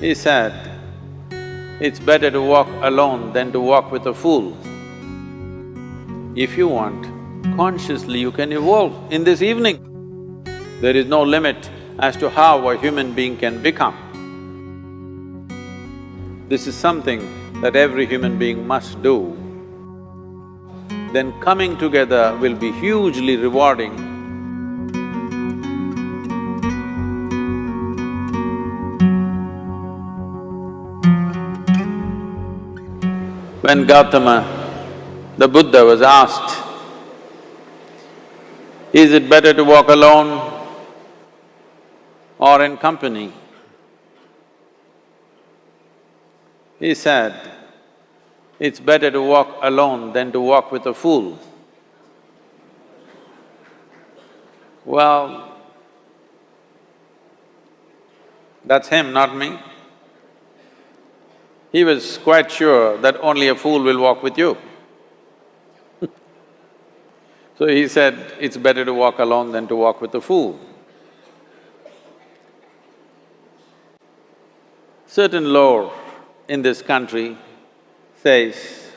He said, it's better to walk alone than to walk with a fool. If you want, consciously you can evolve in this evening. There is no limit as to how a human being can become. This is something that every human being must do. Then coming together will be hugely rewarding. When Gautama, the Buddha, was asked, is it better to walk alone or in company? He said, it's better to walk alone than to walk with a fool. Well, that's him, not me. He was quite sure that only a fool will walk with you. So he said, it's better to walk alone than to walk with a fool. Certain lore in this country says,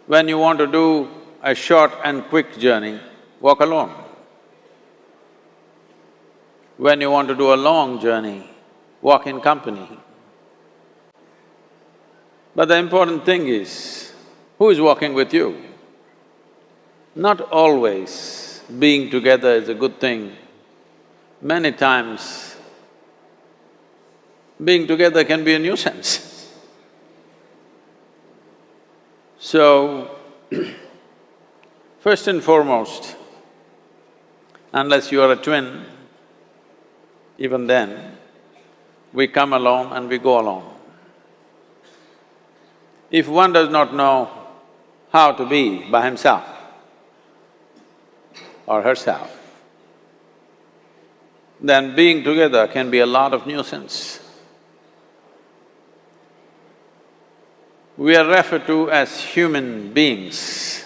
when you want to do a short and quick journey, walk alone. When you want to do a long journey, walk in company. But the important thing is, who is walking with you? Not always being together is a good thing. Many times, being together can be a nuisance. So, first and foremost, unless you are a twin, even then, we come alone and we go alone. If one does not know how to be by himself or herself, then being together can be a lot of nuisance. We are referred to as human beings.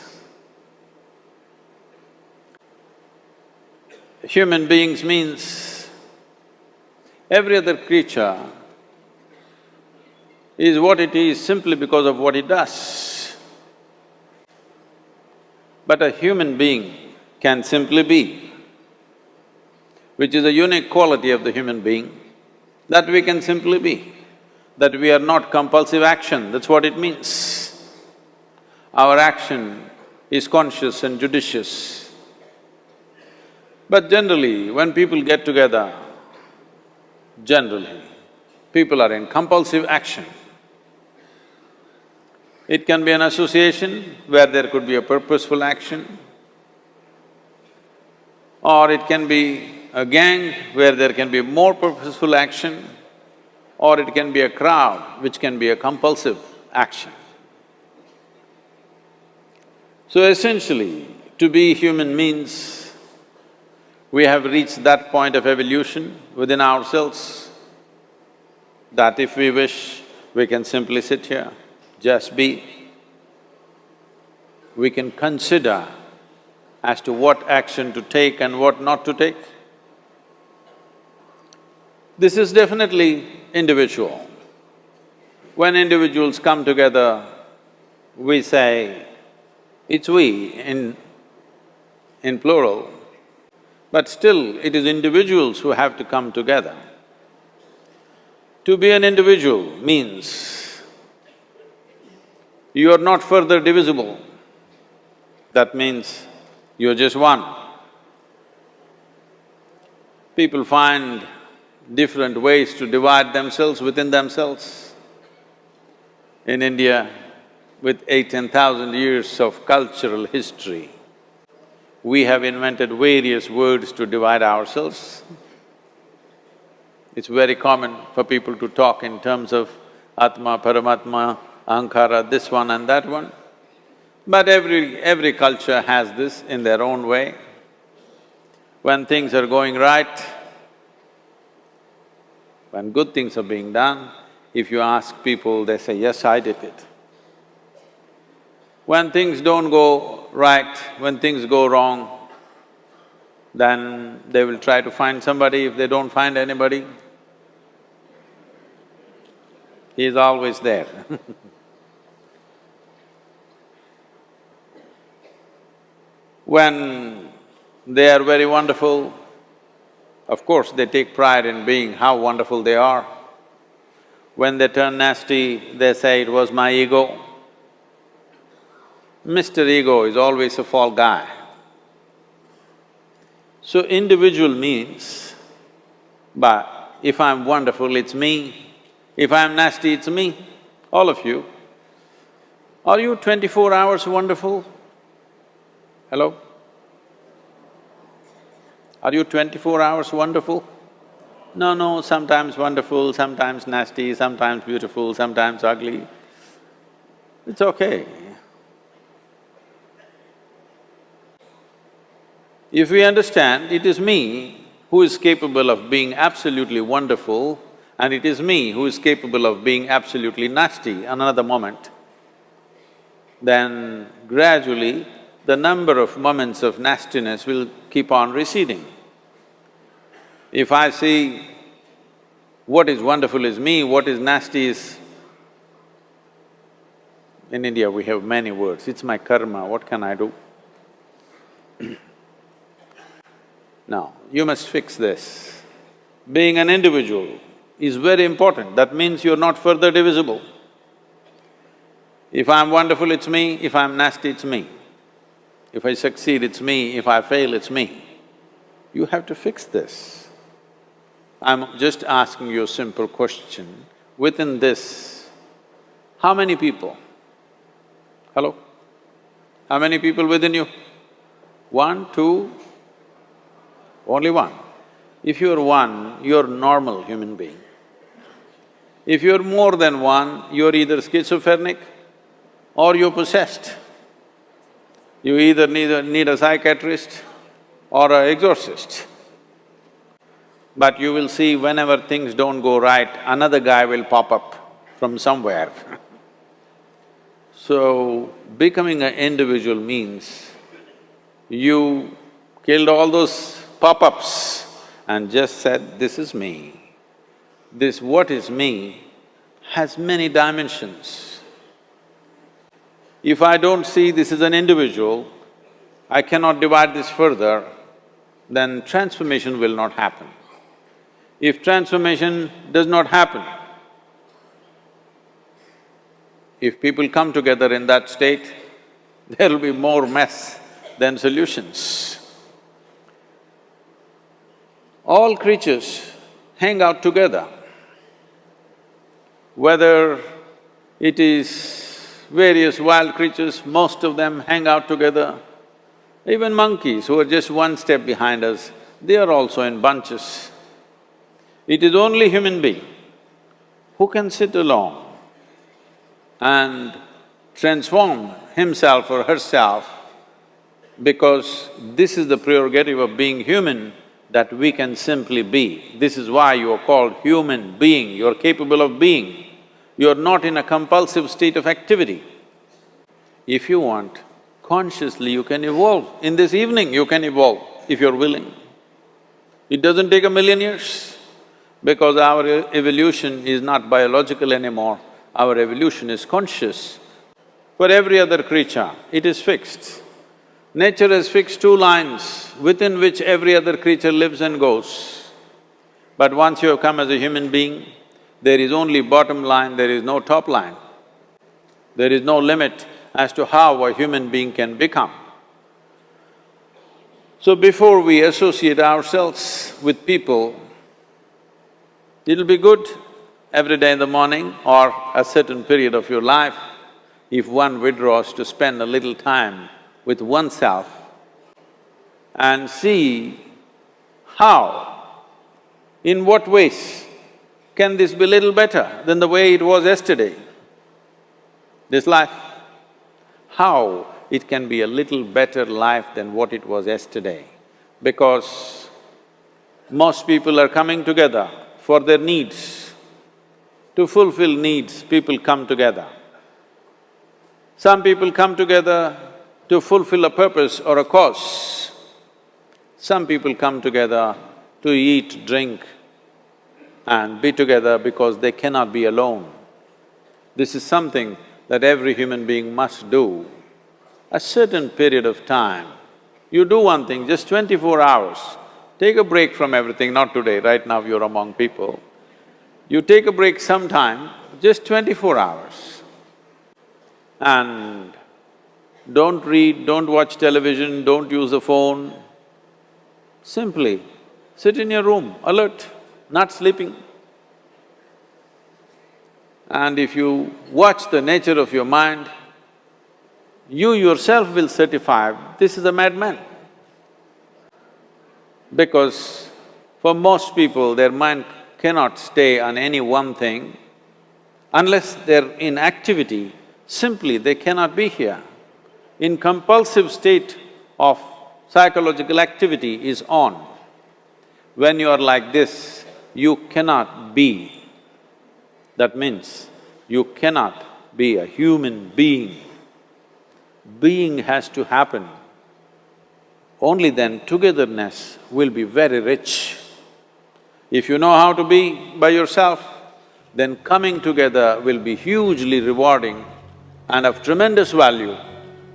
Human beings means every other creature is what it is simply because of what it does. But a human being can simply be, which is a unique quality of the human being, that we can simply be, that we are not compulsive action, that's what it means. Our action is conscious and judicious. But generally, when people get together, generally, people are in compulsive action. It can be an association where there could be a purposeful action, or it can be a gang where there can be more purposeful action, or it can be a crowd which can be a compulsive action. So essentially, to be human means we have reached that point of evolution within ourselves that if we wish, we can simply sit here, just be. We can consider as to what action to take and what not to take. This is definitely individual. When individuals come together, we say, it's we in plural, but still it is individuals who have to come together. To be an individual means you are not further divisible. That means you're just one. People find different ways to divide themselves within themselves. In India, with 10,000 years of cultural history, we have invented various words to divide ourselves. It's very common for people to talk in terms of Atma, Paramatma, Ahankara, this one and that one. But every culture has this in their own way. When things are going right, when good things are being done, if you ask people, they say, yes, I did it. When things don't go right, when things go wrong, then they will try to find somebody. If they don't find anybody, He is always there. When they are very wonderful, of course they take pride in being how wonderful they are. When they turn nasty, they say, "It was my ego." Mr. Ego is always a fall guy. So individual means, but if I'm wonderful, it's me. If I'm nasty, it's me, all of you. Are you 24 hours wonderful? Hello? Are you 24 hours wonderful? No, sometimes wonderful, sometimes nasty, sometimes beautiful, sometimes ugly. It's okay. If we understand it is me who is capable of being absolutely wonderful and it is me who is capable of being absolutely nasty another moment, then gradually the number of moments of nastiness will keep on receding. If I see what is wonderful is me, what is nasty is… In India we have many words, it's my karma, what can I do? Now, you must fix this. Being an individual is very important, that means you're not further divisible. If I'm wonderful, it's me, if I'm nasty, it's me. If I succeed, it's me, if I fail, it's me. You have to fix this. I'm just asking you a simple question. Within this, how many people? Hello? How many people within you? One, two, only one. If you're one, you're normal human being. If you're more than one, you're either schizophrenic or you're possessed. You either need a psychiatrist or an exorcist. But you will see whenever things don't go right, another guy will pop up from somewhere. So, becoming an individual means you killed all those pop-ups and just said, "This is me." This what is me has many dimensions. If I don't see this is an individual, I cannot divide this further, then transformation will not happen. If transformation does not happen, if people come together in that state, there will be more mess than solutions. All creatures hang out together. Whether it is various wild creatures, most of them hang out together. Even monkeys who are just one step behind us, they are also in bunches. It is only human being who can sit alone and transform himself or herself, because this is the prerogative of being human, that we can simply be. This is why you are called human being, you are capable of being. You are not in a compulsive state of activity. If you want, consciously you can evolve. In this evening you can evolve, if you're willing. It doesn't take 1,000,000 years, because our evolution is not biological anymore, our evolution is conscious. For every other creature, it is fixed. Nature has fixed 2 lines within which every other creature lives and goes. But once you have come as a human being, there is only bottom line, there is no top line. There is no limit as to how a human being can become. So before we associate ourselves with people, it'll be good every day in the morning or a certain period of your life, if one withdraws to spend a little time with oneself and see how, in what ways can this be little better than the way it was yesterday, this life? How it can be a little better life than what it was yesterday, because most people are coming together for their needs. To fulfill needs, people come together. Some people come together to fulfill a purpose or a cause. Some people come together to eat, drink and be together because they cannot be alone. This is something that every human being must do. A certain period of time, you do one thing, just 24 hours, take a break from everything, not today, right now you're among people. You take a break sometime, just 24 hours. And don't read, don't watch television, don't use the phone. Simply sit in your room, alert, not sleeping. And if you watch the nature of your mind, you yourself will certify, this is a madman. Because for most people, their mind cannot stay on any one thing. Unless they're in activity, simply they cannot be here. In compulsive state of psychological activity is on. When you are like this, you cannot be. That means you cannot be a human being. Being has to happen. Only then togetherness will be very rich. If you know how to be by yourself, then coming together will be hugely rewarding and of tremendous value.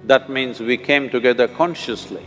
That means we came together consciously.